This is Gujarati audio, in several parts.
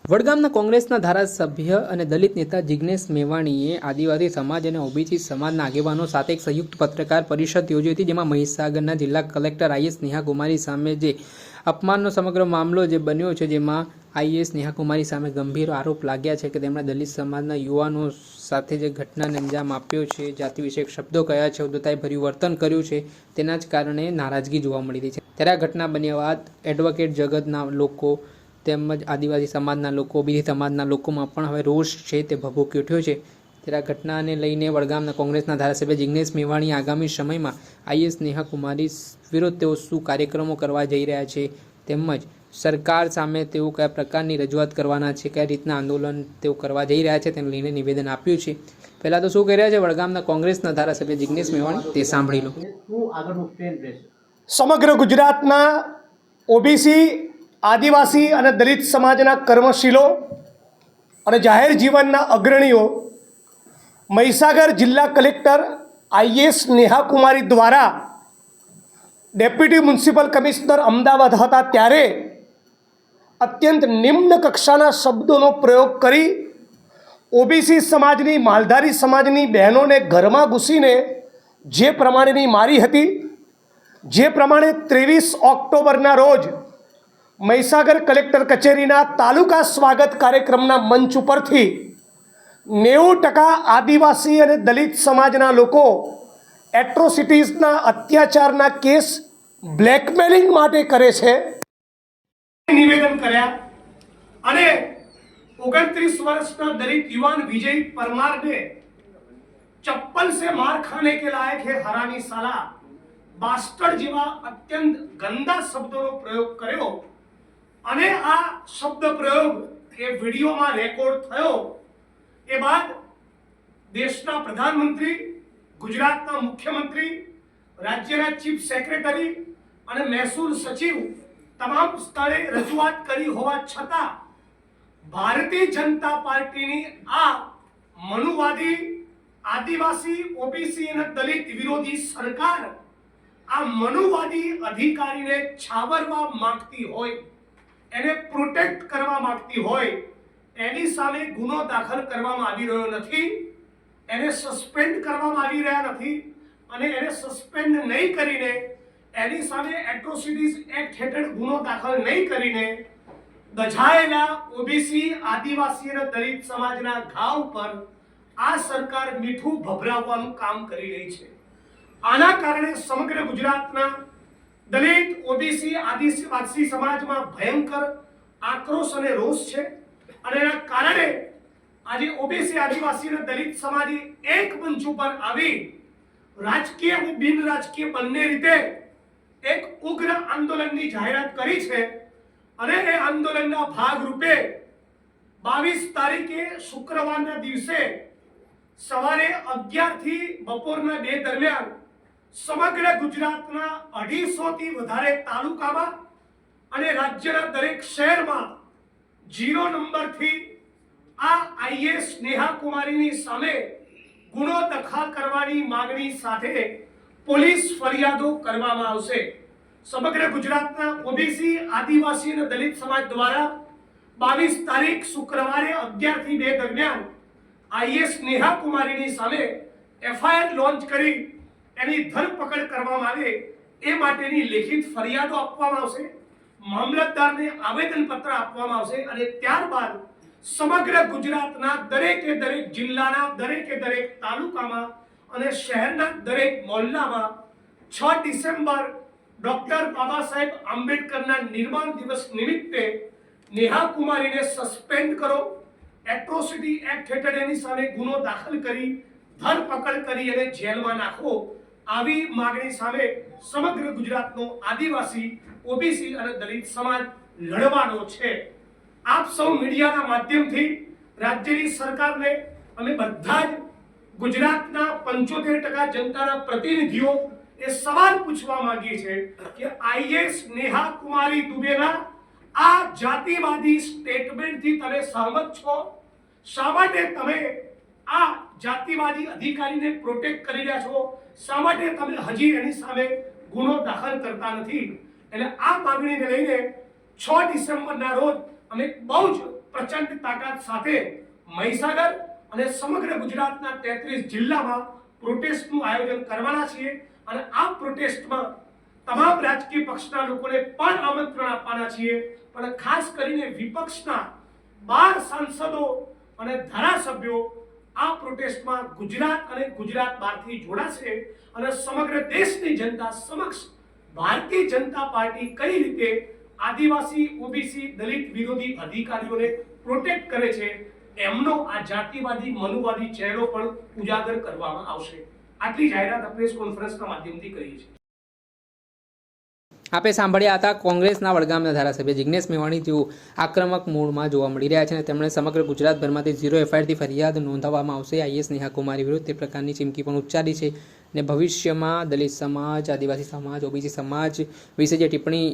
વડગામના કોંગ્રેસના ધારાસભ્ય અને દલિત નેતા જિગ્નેશ મેવાણીએ આદિવાસી સમાજ અને ઓબીસી સમાજના આગેવાનો સાથે એક સંયુક્ત પત્રકાર પરિષદ યોજી હતી, જેમાં મહીસાગરના જિલ્લા કલેક્ટર આઈએસ નેહા કુમારી સામે જે અપમાનનો સમગ્ર મામલો જે બન્યો છે, જેમાં આઈએસ નેહા કુમારી સામે ગંભીર આરોપ લાગ્યા છે કે તેમણે દલિત સમાજના યુવાનો સાથે જે ઘટનાને અંજામ આપ્યો છે, જાતિ વિષયક શબ્દો કયા છે, ઉદ્ધતાઈભર્યું વર્તન કર્યું છે, તેના જ કારણે નારાજગી જોવા મળી રહી છે। ત્યારે આ ઘટના બન્યા બાદ એડવોકેટ જગતના લોકો તેમજ આદિવાસી સમાજના લોકો, ઓબીસી સમાજના લોકોમાં પણ હવે રોષ છે તે ભભૂકી ઉઠ્યો છે। ત્યારે આ ઘટનાને લઈને વડગામના કોંગ્રેસના ધારાસભ્ય જિગ્નેશ મેવાણી આગામી સમયમાં આઈએસ નેહા કુમારી વિરુદ્ધ તેઓ શું કાર્યક્રમો કરવા જઈ રહ્યા છે, તેમજ સરકાર સામે તેઓ કયા પ્રકારની રજૂઆત કરવાના છે, કયા રીતના આંદોલન તેઓ કરવા જઈ રહ્યા છે, તેને લઈને નિવેદન આપ્યું છે। પહેલાં તો શું કહી રહ્યા છે વડગામના કોંગ્રેસના ધારાસભ્ય જિગ્નેશ મેવાણી, તે સાંભળી લો। સમગ્ર ગુજરાતના ઓબીસી, આદિવાસી અને દલિત સમાજના કર્મશીલો અને જાહેર જીવનના અગ્રણીઓ મહીસાગર જિલ્લા કલેક્ટર આઈએસ નેહા કુમારી દ્વારા ડેપ્યુટી મ્યુનિસિપલ કમિશનર અમદાવાદ હતા ત્યારે અત્યંત નિમ્ન કક્ષાના શબ્દોનો પ્રયોગ કરી ઓબીસી સમાજની, માલધારી સમાજની બહેનોને ઘરમાં ઘૂસીને જે પ્રમાણેની મારી હતી, જે પ્રમાણે 23 ઓક્ટોબરના રોજ મહીસાગર કલેક્ટર કચેરીના તાલુકા સ્વાગત કાર્યક્રમના મંચ ઉપરથી 90% આદિવાસી અને દલિત સમાજના લોકો એટ્રોસિટીઝના, અત્યાચારના કેસ બ્લેકમેલિંગ માટે કરે છે, નિવેદન કર્યા અને 29 વર્ષના દલિત યુવાન વિજય પરમારને ચપ્પલ से मार खाने के लायक है हरामी साला, बास्टर्ड જેવા અત્યંત ગંદા શબ્દોનો પ્રયોગ કર્યો અને આ શબ્દ પ્રયોગ એ વિડીયોમાં રેકોર્ડ થયો। એ બાદ દેશના પ્રધાનમંત્રી, ગુજરાતના મુખ્યમંત્રી, રાજ્યના ચીફ સેક્રેટરી અને મહેસૂલ સચિવ તમામ સ્થળે રજૂઆત કરી હોવા છતાં ભારતીય જનતા પાર્ટીની આ મનુવાદી, આદિવાસી, ઓબીસી અને દલિત વિરોધી સરકાર આ મનુવાદી અધિકારીને છાવરવા માંગતી હોય, એને પ્રોટેક્ટ કરવા માંગતી હોય, એની સામે ગુનો દાખલ કરવામાં આવી રહ્યો નથી, એને સસ્પેન્ડ કરવામાં આવી રહ્યા નથી અને એને સસ્પેન્ડ નહીં કરીને એની સામે એટ્રોસિટીઝ એક્ટ હેઠળ ગુનો દાખલ નહીં કરીને દઝાયેલા ઓબીસી, આદિવાસી અને દલિત સમાજના ઘા ઉપર આ સરકાર મીઠું ભભરાવવાનું કામ કરી રહી છે। આના કારણે સમગ્ર ગુજરાતના દલિત, ઓબીસી, આદિવાસી સમાજમાં ભયંકર આક્રોશ અને રોષ છે અને એના કારણે આજે ઓબીસી, આદિવાસી અને દલિત સમાજે એક મંચ ઉપર આવી રાજકીય અને બિન રાજકીય બંને રીતે એક ઉગ્ર આંદોલનની જાહેરાત કરી છે અને એ આંદોલનના ભાગરૂપે 22 તારીખે શુક્રવારના દિવસે સવારે 11 થી બપોરના 2 દરમિયાન સમગ્ર ગુજરાતના 250 થી વધારે તાલુકામાં અને રાજ્યના દરેક શહેરમાં 0 નંબરથી આ આઈએસ નેહા કુમારીની સામે ગુનો દાખલ કરવાની માંગણી સાથે પોલીસ ફરિયાદો કરવામાં આવશે। સમગ્ર ગુજરાતના ઓબીસી, આદિવાસી અને દલિત સમાજ દ્વારા 22 તારીખ શુક્રવારે 11 થી 2 દરમિયાન આઈએસ નેહા કુમારીની સામે એફઆઈઆર લોન્ચ કરી એની ધરપકડ કરવામાં આવે એ માટેની લેખિત ફરિયાદો આપવામાં આવશે, મામલતદારને આવેદનપત્ર આપવામાં આવશે અને ત્યારબાદ સમગ્ર ગુજરાતના દરેકે દરેક જિલ્લાના દરેકે દરેક તાલુકામાં અને શહેરના દરેક મોહલ્લામાં 6 ડિસેમ્બર ડોક્ટર બાબા સાહેબ આંબેડકરના નિર્માણ દિવસ નિમિત્તે નેહા કુમારીને સસ્પેન્ડ કરો, એટ્રોસિટી એક્ટ હેઠળ એની સામે ગુનો દાખલ કરી ધરપકડ કરી અને જેલમાં નાખો, આવી માંગણી સામે સમગ્ર ગુજરાતનો આદિવાસી, ઓબીસી અને દલિત સમાજ લડવાનો છે। આપ સૌ મીડિયાના માધ્યમથી રાજ્યની સરકારને અમે બધા જ ગુજરાતના 75% જનતાના પ્રતિનિધિઓ એ સવાલ પૂછવા માંગીએ છીએ કે આઈએસ નેહા કુમારી દુબેના આ જાતિવાદી સ્ટેટમેન્ટથી તમે સહમત છો? શા માટે તમે આ જાતિવાદી અધિકારીને પ્રોટેક્ટ કરી રહ્યા છો? શા માટે તમે હજી એની સામે ગુનો દાખલ કરતા નથી? એટલે આ માંગણીને લઈને 6 ડિસેમ્બરના રોજ અમે બહુ જ પ્રચંડ તાકાત સાથે મહીસાગર અને સમગ્ર ગુજરાતના 33 જિલ્લામાં પ્રોટેસ્ટનું આયોજન કરવાના છીએ અને આ પ્રોટેસ્ટમાં તમામ રાજકીય પક્ષના લોકોને પણ આમંત્રણ આપવાના છીએ, પણ ખાસ કરીને વિપક્ષના 12 સાંસદો અને ધારાસભ્યો આ પ્રોટેસ્ટમાં ગુજરાત અને ગુજરાત બહારથી જોડાશે અને સમગ્ર દેશની જનતા સમક્ષ ભારતીય જનતા પાર્ટી કઈ રીતે આદિવાસી, ઓબીસી, દલિત વિરોધી અધિકારીઓને પ્રોટેક્ટ કરે છે એમનો આ જાતિવાદી મનુવાદી ચહેરો પણ ઉજાગર કરવામાં આવશે. આટલી જાહેરાત પ્રેસ કોન્ફરન્સના માધ્યમથી કરી છે. આપે સાંભળ્યા હતા કોંગ્રેસના વડગામના ધારાસભ્ય જિગ્નેશ મેવાણી, જેઓ આક્રમક મૂડમાં જોવા મળી રહ્યા છે અને તેમણે સમગ્ર ગુજરાતભરમાંથી 0 FIRથી ફરિયાદ નોંધાવવામાં આવશે IAS નેહા કુમારી વિરુદ્ધ તે પ્રકારની ચીમકી પણ ઉચ્ચારી છે અને ભવિષ્યમાં દલિત સમાજ, આદિવાસી સમાજ, ઓબીસી સમાજ વિશે જે ટિપ્પણી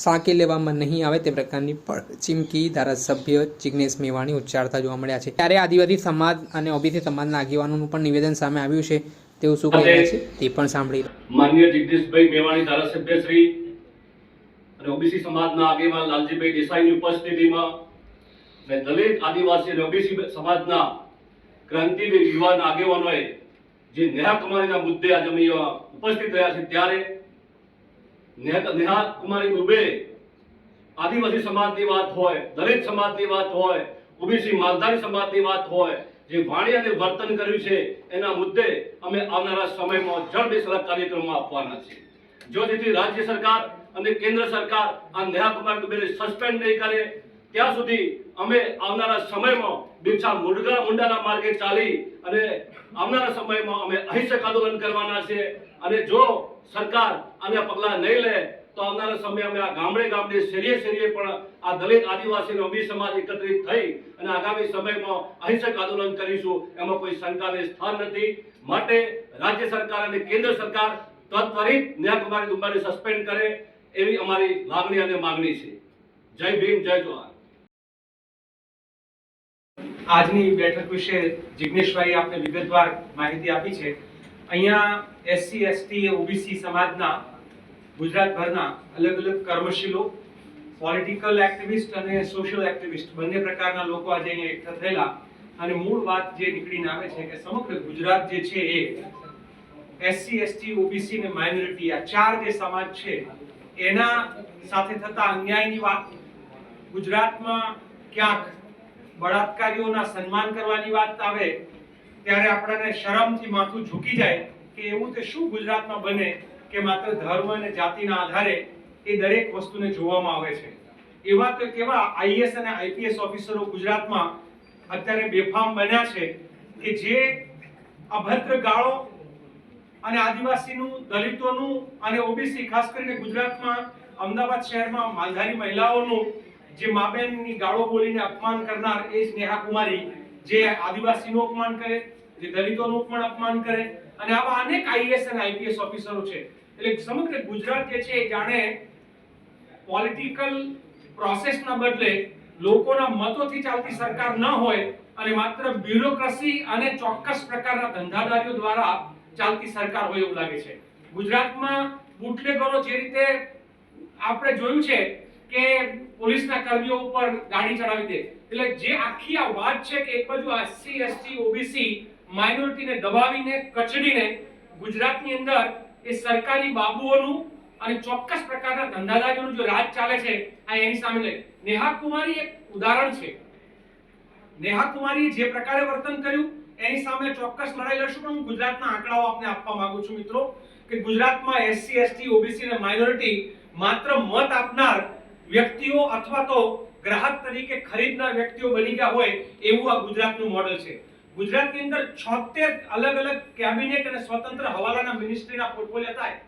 સાંકી લેવામાં નહીં આવે તે પ્રકારની પણ ચીમકી ધારાસભ્ય જિગ્નેશ મેવાણી ઉચ્ચારતા જોવા મળ્યા છે. ત્યારે આદિવાસી સમાજ અને ઓબીસી સમાજના આગેવાનોનું પણ નિવેદન સામે આવ્યું છે. તેઓ શું કહી રહ્યા છે તે પણ સાંભળી. માનનીય જગદીશભાઈ મેવાણી ધારાસભ્ય શ્રી અને ઓબીસી સમાજના આગેવાન લાલજીભાઈ દેસાઈની ઉપસ્થિતિમાં અને દલિત, આદિવાસી અને ઓબીસી સમાજના ક્રાંતિવીર યુવાન આગેવાનોએ જે નેહા કુમારીના મુદ્દે આજે અમે ઉપસ્થિત રહ્યા છે, ત્યારે નેહા કુમારી દુબે આદિવાસી સમાજની વાત હોય, દલિત સમાજની વાત હોય, ઓબીસી માલધારી સમાજની વાત હોય, જે વાણી અને વર્તન કર્યું છે એના મુદ્દે અમે આવનારા સમયમાં જળબેસલાક કાર્યક્રમમાં આપવાના છે. જો જેથી રાજ્ય સરકાર અને કેન્દ્ર સરકાર આ નેહા કુમાર દુબેને સસ્પેન્ડ નહીં કરે ત્યાં સુધી અમે આવનારા સમયમાં બિરસા મુંડાના માર્ગે ચાલી અને આવનારા સમયમાં અમે અહિંસક આંદોલન કરવાના છે. અને જો સરકાર આના પગલાં નહીં લે તો આવનારા સમય અમે આ ગામડે શેરીએ પણ આ દલિત, આદિવાસી અને ઓબીસી સમાજ એકત્રિત થઈ અને આગામી સમયમાં અહિંસક આંદોલન કરીશું, એમાં કોઈ શંકાને સ્થાન નથી. માટે રાજ્ય સરકાર અને કેન્દ્ર સરકાર ત્વરિત નેહા કુમારી દુબેને સસ્પેન્ડ કરે એવી અમારી લાગણી અને માંગણી છે. જય ભીમ, જય જોહાર. આજની બેઠક વિશે જિગ્નેશભાઈ આપને વિગતવાર માહિતી આપી છે. અહીંયા SC, ST, OBC સમાજના ગુજરાતભરના અલગ અલગ કર્મશીલો, પોલિટિકલ એક્ટિવિસ્ટ અને સોશિયલ એક્ટિવિસ્ટ બંને પ્રકારના લોકો આજે અહીંયા એકઠા થયેલા અને મૂળ વાત જે નીકળીને આવે છે કે સમગ્ર ગુજરાત જે છે એ SC, ST, OBC અને માઇનોરિટી આ 4 જે સમાજ છે એના સાથે થતા અન્યાયની વાત, ગુજરાતમાં ક્યાંક બળાત્કારીઓના સન્માન કરવાની વાત આવે ત્યારે આપણને શરમથી માથું ઝૂકી જાય કે એવું તે શું ગુજરાતમાં બને કે માત્ર ધર્મ અને જાતિના આધારે એ દરેક વસ્તુને જોવામાં આવે છે. એવા તો કેવા IAS અને IPS ઓફિસરો ગુજરાતમાં અત્યારે બેફામ બન્યા છે કે જે અભદ્ર ગાળો અને આદિવાસીનું, દલિતોનું અને ઓબીસી, ખાસ કરીને ગુજરાતમાં અમદાવાદ શહેરમાં માલધારી મહિલાઓનું જે માબેનની ગાળો બોલીને અપમાન કરનાર એ જ નેહા કુમારી, જે આદિવાસીનું અપમાન કરે, જે દલિતોનું પણ અપમાન કરે અને આવા અનેક IAS અને IPS ઓફિસરો છે. એટલે સમગ્ર ગુજરાત જે છે જાણે પોલિટિકલ પ્રોસેસના બદલે લોકોના મતોથી ચાલતી સરકાર ન હોય અને માત્ર બ્યુરોક્રેસી અને ચોક્કસ પ્રકારના ધંધાદારીઓ દ્વારા ચાલતી સરકાર હોય એવું લાગે છે. ગુજરાતમાં બુટલેગરો જે રીતે આપણે જોયું છે કે પોલીસના કર્મીઓ ઉપર ગાડી ચડાવી દે, એટલે જે આખી આ વાત છે કે એક બાજુ SC, ST, OBC માઇનોરિટીને દબાવીને, કચડીને ગુજરાતની અંદર એ સરકારી બાબુઓનું અને ચોક્કસ પ્રકારના ધંધાદારીઓનું જો રાજ ચાલે છે આ એની સામે લઈ નેહા કુમારી એક ઉદાહરણ છે. નેહા કુમારીએ જે પ્રકારે વર્તન કર્યું એની સામે ચોક્કસ લડાઈ લડશું. પણ હું ગુજરાતના આંકડાઓ આપને આપવા માંગુ છું મિત્રો કે ગુજરાતમાં SC, ST, OBC અને માઇનોરિટી માત્ર મત આપનાર વ્યક્તિઓ અથવા તો ગ્રાહક તરીકે ખરીદનાર વ્યક્તિઓ બની ગયા હોય એવું આ ગુજરાતનું મોડેલ છે. ગુજરાતની અંદર 76 અલગ અલગ કેબિનેટ અને સ્વતંત્ર હવાલાના મિનિસ્ટ્રીના પોર્ટફોલિયો થાય.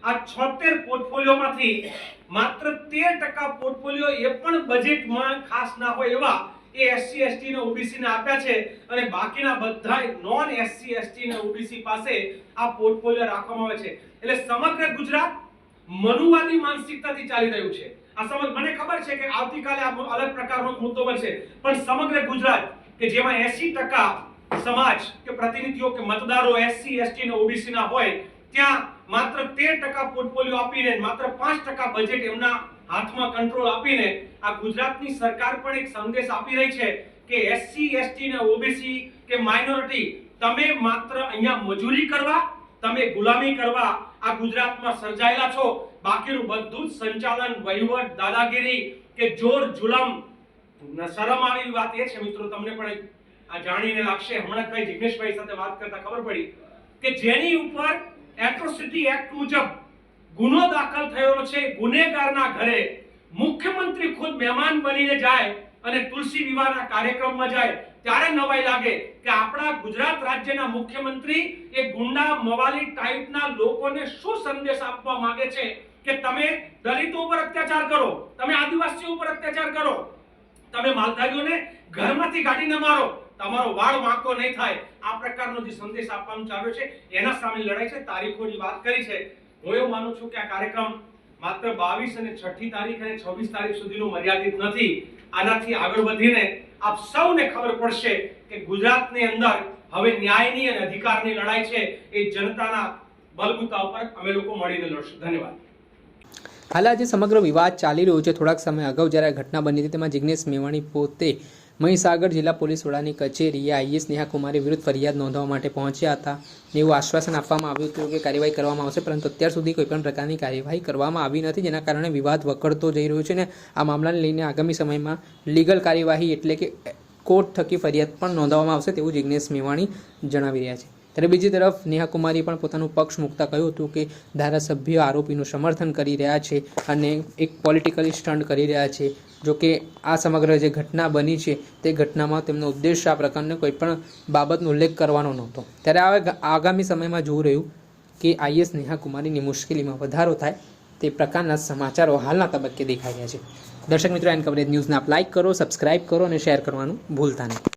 આ 76 પોર્ટફોલિયોમાંથી માત્ર 13% પોર્ટફોલિયો એ પણ બજેટમાં ખાસ ના હોય એવા એ SC, ST ને OBC ને આપ્યા છે અને બાકીના બધા નોન SC, ST ને OBC પાસે આ પોર્ટફોલિયો રાખવામાં આવે છે. એટલે સમગ્ર ગુજરાત મનુવાદી માનસિકતાથી ચાલી રહ્યું છે. આ સમજ મને ખબર છે કે આવતીકાલે આ અલગ પ્રકારનો મુદ્દો બનશે, પણ સમગ્ર ગુજરાત કે જેમાં 80% સમાજ કે પ્રતિનિધિઓ કે મતદારો SC, ST ને OBC ના હોય ત્યાં માત્ર 13% પોર્ટફોલિયો આપીને માત્ર 5% બજેટ એમના હાથમાં કંટ્રોલ આપીને આ ગુજરાતની સરકાર પણ એક સંદેશ આપી રહી છે કે એસસી એસટી ને ઓબીસી કે માઇનોરિટી તમે માત્ર અહીંયા મજૂરી કરવા, તમે ગુલામી કરવા આ ગુજરાતમાં સર્જાયેલા છો. બાકીનું બધું જ સંચાલન, વહીવટ, દાદાગીરી કે જોર જુલમ, શરમ આવી વાત એ છે મિત્રો, તમને પણ આ જાણીને લાગશે, હમણાં ભાઈ જિગ્નેશભાઈ સાથે વાત કરતા ખબર પડી કે જેની ઉપર એટ્રોસિટી એક્ટ મુજબ ગુનો દાખલ થયેલો છે, ગુનેગારના ઘરે મુખ્યમંત્રી ખુદ મહેમાન બનીને જાય અને તુલસી વિવાહના કાર્યક્રમમાં જાય ત્યારે નવાઈ લાગે કે આપણા ગુજરાત રાજ્યના મુખ્યમંત્રી એ ગુંડા મવાલી ટાઈપના લોકોને શું સંદેશ આપવા માંગે છે કે તમે દલિતો ઉપર અત્યાચાર કરો, તમે આદિવાસીઓ ઉપર અત્યાચાર કરો, તમે માલધારીઓને ઘરમાંથી કાઢીને મારો, તમારો વાળ વાંકો નહીં થાય. આ પ્રકારનો જે સંદેશ આપવાનું ચાલ્યો છે એના સામે લડાઈ છે. તારીખોની વાત કરી છે, હું એવું માનું છું કે આ કાર્યક્રમ માત્ર 22 અને 6ઠી તારીખ અને 26 તારીખ સુધીનો મર્યાદિત નથી. આનાથી આગળ વધીને આપ સૌને ખબર પડશે કે ગુજરાતની અંદર હવે ન્યાયની અને અધિકારની લડાઈ છે એ જનતાના બલબૂતા ઉપર અમે લોકો મળીને લડશું. ધન્યવાદ. હાલ આ જે સમગ્ર વિવાદ ચાલી રહ્યો છે, થોડાક સમય અગાઉ જ્યારે ઘટના બની હતી તેમાં જિગ્નેશ મેવાણી પોતે મહીસાગર જિલ્લા પોલીસ વડાની કચેરીએ આઈએસ નેહા કુમારી વિરુદ્ધ ફરિયાદ નોંધવા માટે પહોંચ્યા હતા. એવું આશ્વાસન આપવામાં આવ્યું હતું કે કાર્યવાહી કરવામાં આવશે, પરંતુ અત્યાર સુધી કોઈપણ પ્રકારની કાર્યવાહી કરવામાં આવી નથી, જેના કારણે વિવાદ વકરતો જઈ રહ્યો છે અને આ મામલાને લઈને આગામી સમયમાં લીગલ કાર્યવાહી એટલે કે કોર્ટ થકી ફરિયાદ પણ નોંધવામાં આવશે તેવું જિગ્નેશ મેવાણી જણાવી રહ્યા છે. ત્યારે બીજી તરફ નેહા કુમારી પણ પોતાનું પક્ષ મૂકતા કહ્યું હતું કે ધારાસભ્ય આરોપીનું સમર્થન કરી રહ્યા છે અને એક પોલિટિકલી સ્ટન્ટ કરી રહ્યા છે. જો કે આ સમગ્ર જે ઘટના બની છે તે ઘટનામાં તેમનો ઉદ્દેશ આ પ્રકારનો કોઈપણ બાબતનો ઉલ્લેખ કરવાનો નહોતો. ત્યારે હવે આગામી સમયમાં જોવું રહ્યું કે આઈએસ નેહા કુમારીની મુશ્કેલીમાં વધારો થાય તે પ્રકારના સમાચારો હાલના તબક્કે દેખાઈ રહ્યા છે. દર્શક મિત્રો, એન કવરેજ ન્યૂઝને આપ લાઇક કરો, સબસ્ક્રાઇબ કરો અને શેર કરવાનું ભૂલતા નહીં.